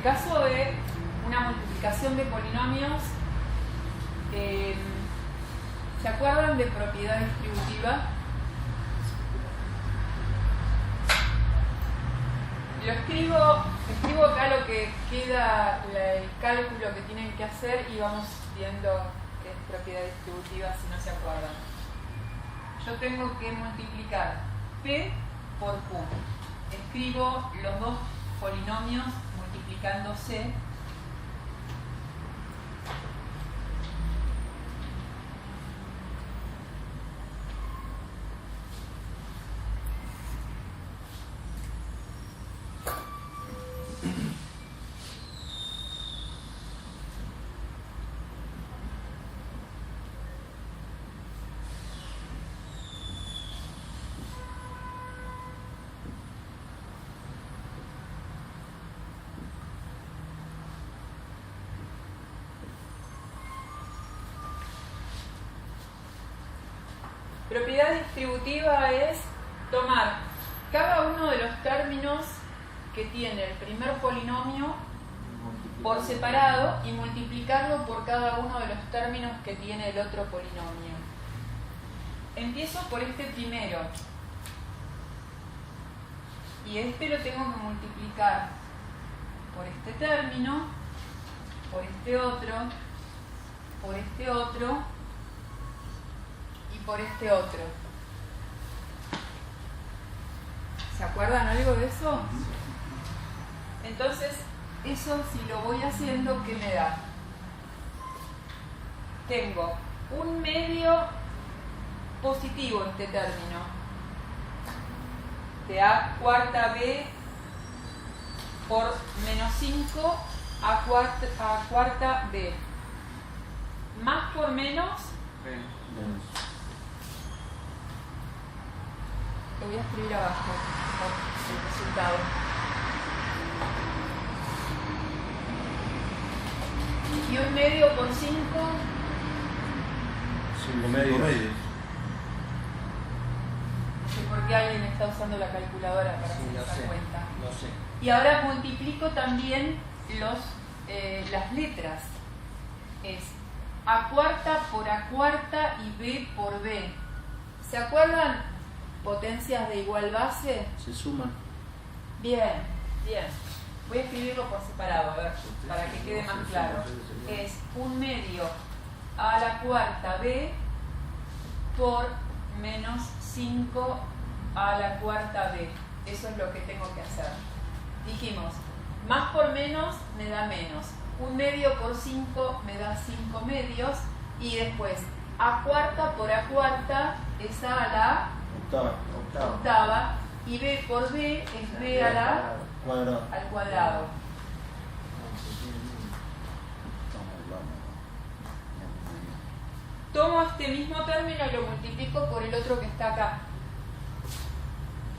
caso de una multiplicación de polinomios, ¿se acuerdan de propiedad distributiva? Lo escribo acá lo que queda, el cálculo que tienen que hacer, y vamos viendo qué es propiedad distributiva si no se acuerdan. Yo tengo que multiplicar P por Q. Escribo los dos polinomios multiplicándose. Propiedad distributiva es tomar cada uno de los términos que tiene el primer polinomio por separado y multiplicarlo por cada uno de los términos que tiene el otro polinomio. Empiezo por este primero. Y este lo tengo que multiplicar por este término, por este otro, por este otro, por este otro. ¿Se acuerdan algo de eso? Entonces, eso si lo voy haciendo, ¿qué me da? Tengo un medio positivo en este término. De a cuarta b por menos 5 a cuarta b. Más por menos. Lo voy a escribir abajo, el resultado. Y un medio por 5. 5 medios. No sé por qué alguien está usando la calculadora para hacer esa cuenta. No sé. Y ahora multiplico también las letras. Es a cuarta por a cuarta y b por b. ¿Se acuerdan? Potencias de igual base. Se suman. Bien, bien. Voy a escribirlo por separado, a ver, para que quede más claro. Es un medio a la cuarta b por menos 5 a la cuarta b. Eso es lo que tengo que hacer. Dijimos, más por menos me da menos. Un medio por 5 me da 5 medios. Y después, a cuarta por a cuarta es a la octava, y b por b es b a la al cuadrado. Tomo este mismo término y lo multiplico por el otro que está acá.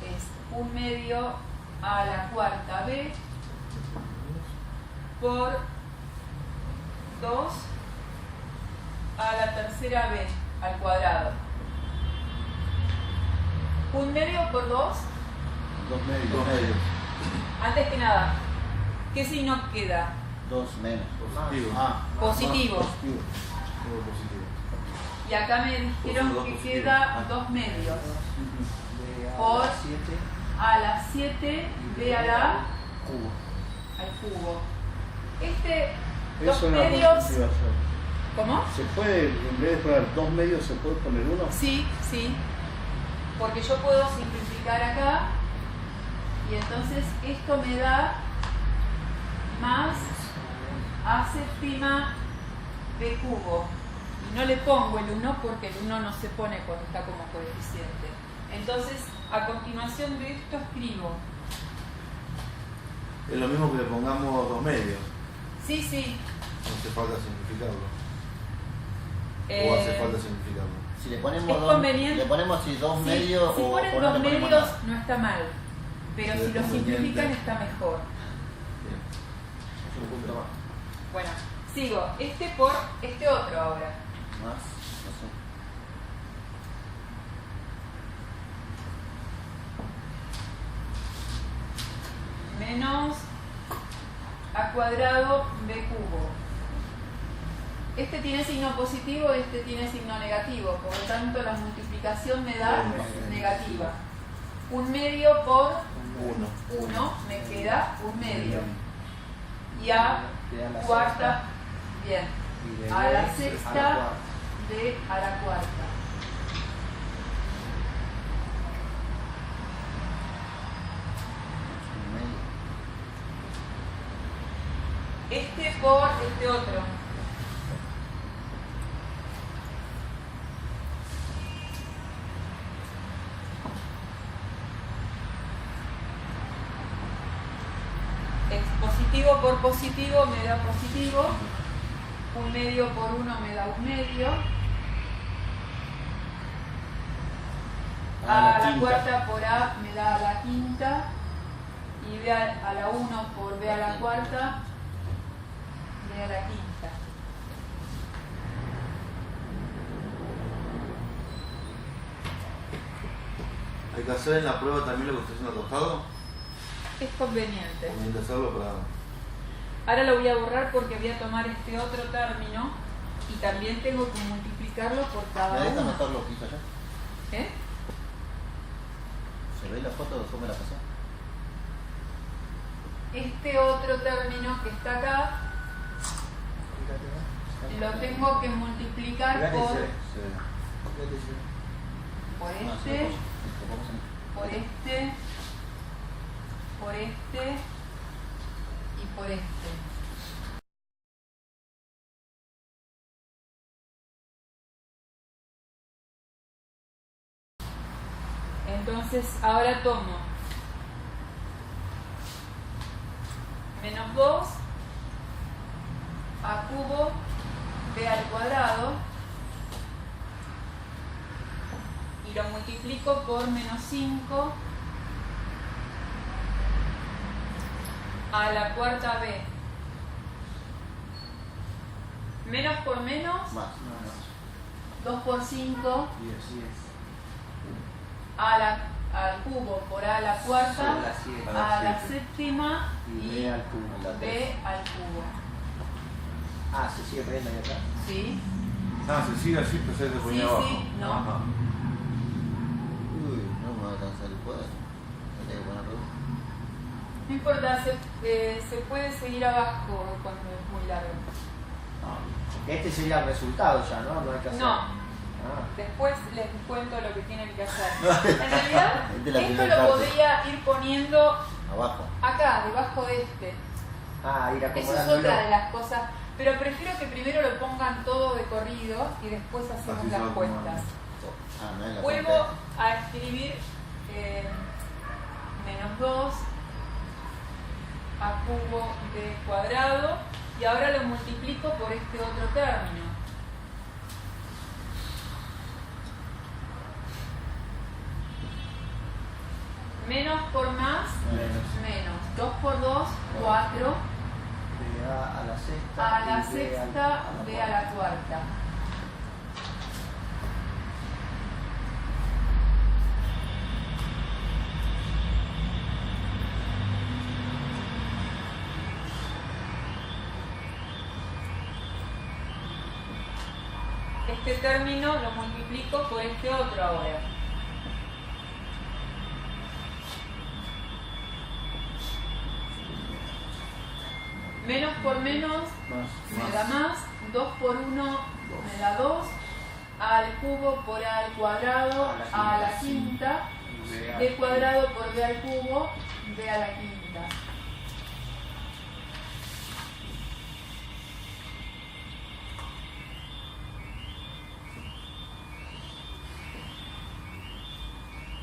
Es un medio a la cuarta b por 2 a la tercera b al cuadrado. Un medio por 2. 2 medios. Antes que nada, ¿qué signo queda? 2 menos. Positivo. Positivo. Y acá me dijeron que queda 2 medios. Por a la 7, b a la al cubo. Dos medios. ¿Cómo? ¿Se puede, en vez de poner 2 medios, se puede poner 1? Sí, sí. Porque yo puedo simplificar acá. Y entonces esto me da más a séptima b cubo. Y no le pongo el 1 porque el 1 no se pone cuando está como coeficiente. Entonces, a continuación de esto escribo. Es lo mismo que le pongamos 2 medios. Sí, sí. No hace falta simplificarlo. ¿O hace falta simplificarlo? Si le ponemos es conveniente. le ponemos si 2 Sí, medios si o ponen no 2 le ponemos medios nada. no está mal. Pero Sí, si es lo simplifican conveniente. está mejor. Bien. Un punto más. Bueno, sigo. Este por este otro ahora. Más, no sé. Menos a cuadrado b cubo. Este tiene signo positivo, este tiene signo negativo, por lo tanto la multiplicación me da negativa. 1/2 por 1 me queda 1/2. Y a cuarta, bien, a la sexta b a la cuarta. Este por este otro. Es positivo por positivo me da positivo. 1/2 por 1 me da 1/2. A la cuarta por a me da a la quinta. Y b a la 1 por b a la cuarta. B a la quinta. ¿Hay que hacer en la prueba también lo que está haciendo al costado? Es conveniente. Conveniente hacerlo para... Ahora lo voy a borrar porque voy a tomar este otro término y también tengo que multiplicarlo por cada ¿Me deja uno. mejor lo que hizo allá? ¿Eh? ¿Se ve la foto después me la pasó? Este otro término que está acá lo tengo que multiplicar por este, por este, por este y por este. Entonces ahora tomo menos 2 a cubo b al cuadrado y lo multiplico por menos 5 a la cuarta b. Menos por menos, Más. 2 por 5 10. al cubo por a la cuarta, Sobre la 7. a la séptima Y y b al cubo. b al cubo. Ah, se sigue poniendo ahí atrás. ¿Sí? Ah, se sigue así, pero se Sí, ponía abajo. sí, no. Ajá. Uy, no me va a alcanzar el cuadro. Me tengo que poner todo. No importa, se puede seguir abajo cuando es muy largo. No. Este sería el resultado ya, ¿no? No hay que hacer. No. Ah. Después les cuento lo que tienen que hacer. En realidad, Es de la esto primera lo parte. podría ir poniendo Abajo. acá, debajo de este. Ah, ir Eso es acomodándolo. otra de las cosas. Pero prefiero que primero lo pongan todo de corrido y después hacemos Así las se va cuentas. Ah, no es la Vuelvo cuenta. a escribir menos 2 a cubo b cuadrado y ahora lo multiplico por este otro término. Menos por más, menos. 2 por 2, 4. B a la sexta. A la y B sexta, b a la cuarta. Este término lo multiplico por este otro ahora. Menos por menos me da más, 2 por 1 me da 2, a al cubo por a al cuadrado a la quinta, b cuadrado por b al cubo, b a la quinta.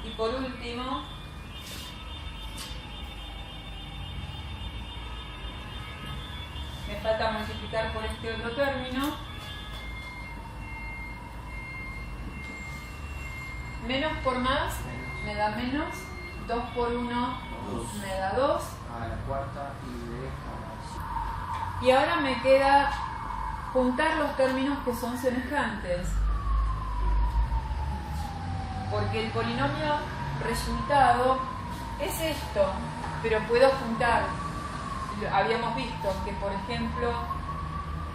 Y por último, me falta multiplicar por este otro término. Menos por más me da menos. 2 por 1 me da 2. A la cuarta y b a la... Y ahora me queda juntar los términos que son semejantes. Porque el polinomio resultado es esto, pero puedo juntar habíamos visto que, por ejemplo,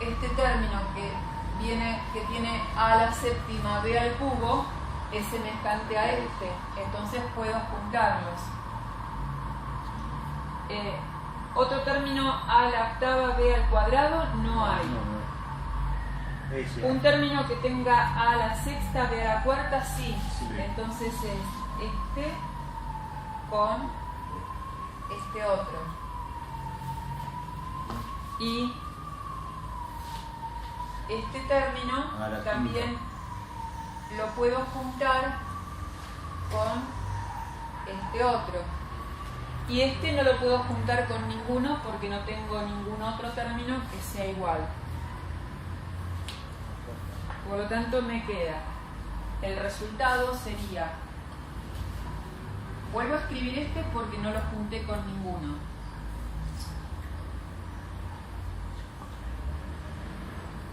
este término que tiene a la séptima b al cubo es semejante a este, entonces puedo juntarlos. Otro término a la octava b al cuadrado no hay. Un término que tenga a la sexta b a la cuarta sí. Entonces es este con este otro. Y este término también lo puedo juntar con este otro. Y este no lo puedo juntar con ninguno porque no tengo ningún otro término que sea igual. Por lo tanto me queda, el resultado sería, vuelvo a escribir este porque no lo junté con ninguno.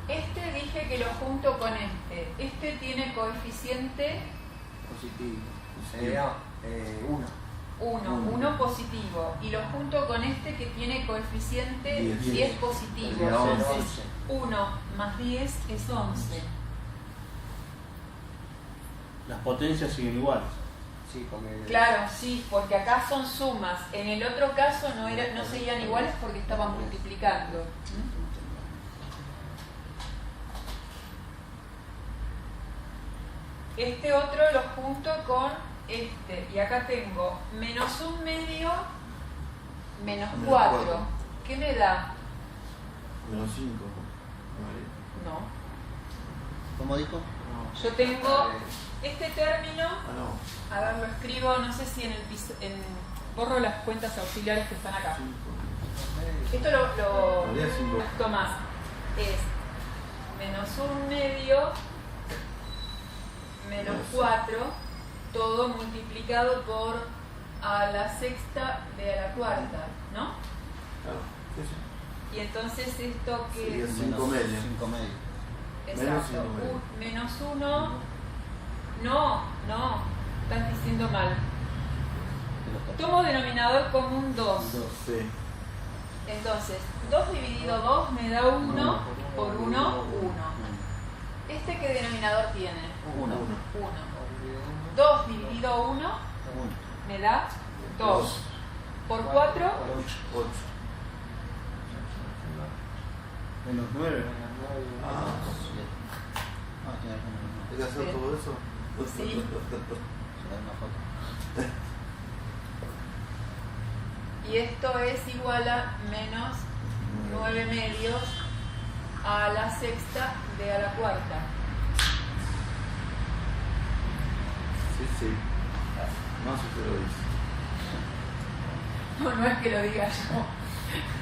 Este dije que lo junto con este. Este tiene coeficiente Positivo. 1 positivo. Y lo junto con este que tiene coeficiente 10 positivo. Entonces 1 más 10 es 11. Las potencias siguen iguales. Sí, porque... Claro, sí, porque acá son sumas. En el otro caso no seguían iguales porque estaban multiplicando. Este otro lo junto con este. Y acá tengo menos 1/2 menos 4. ¿Qué me da? Menos 5. No. ¿Cómo dijo? Yo tengo este término. Ah, no. A ver, lo escribo, no sé si en el piso, borro las cuentas auxiliares que están acá. 5. Esto lo Había 5. tomás. Es menos 1/2 menos 4, todo multiplicado por a la sexta b a la cuarta, ¿no? Claro. Sí, Y entonces esto que... Sería 5 medios. 5 medios. Exacto. Menos 1... No, estás diciendo mal. Tomo denominador común 2. Sí. Entonces, 2 dividido 2 me da 1 por 1, 1. ¿Este qué denominador tiene? 1. 1. 2 dividido 1 me da 2. Por 4, 8. Menos 9. Ah, tiene razón. ¿hay que hacer Sí. todo eso? Sí. Se da una foto. y esto es igual a menos 9 medios a la sexta b a la cuarta. Sí. No sé si lo dice. No es que lo diga yo,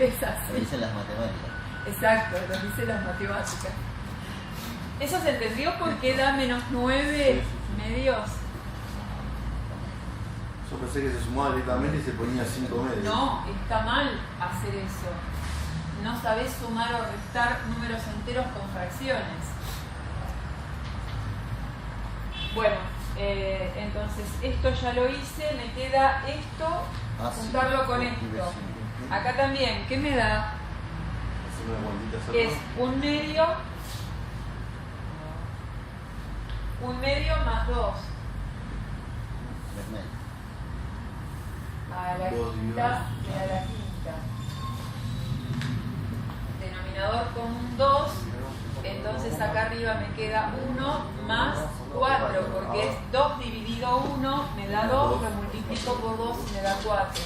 es Lo así. dicen las matemáticas. Exacto, lo dicen las matemáticas. ¿Eso se entendió por qué da menos 9 medios? Yo pensé que se sumaba directamente y se ponía 5 medios. No, está mal hacer eso. No sabés sumar o restar números enteros con fracciones. Bueno, entonces esto ya lo hice, me queda esto, juntarlo con esto. Acá también, ¿qué me da? Hacer una cuantita Es 1/2 más 2 a la quinta y a la quinta. Denominador común 2, entonces acá arriba me queda 1 más 4, porque es 2 dividido 1, me da 2, lo multiplico por 2 y me da 4.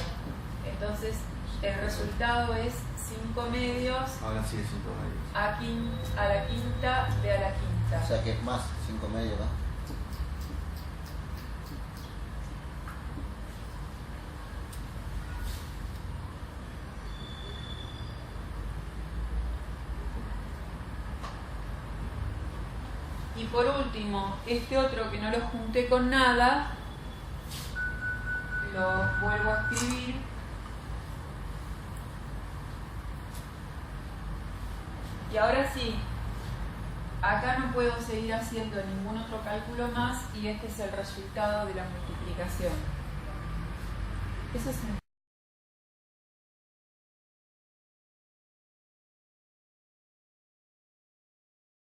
Entonces el resultado es 5 medios Ahora sí es 5 medios. a la quinta de a la quinta. O sea que es más 5 medios, ¿no? Y por último, este otro que no lo junté con nada, lo vuelvo a escribir. Y ahora sí, acá no puedo seguir haciendo ningún otro cálculo más y este es el resultado de la multiplicación. Eso es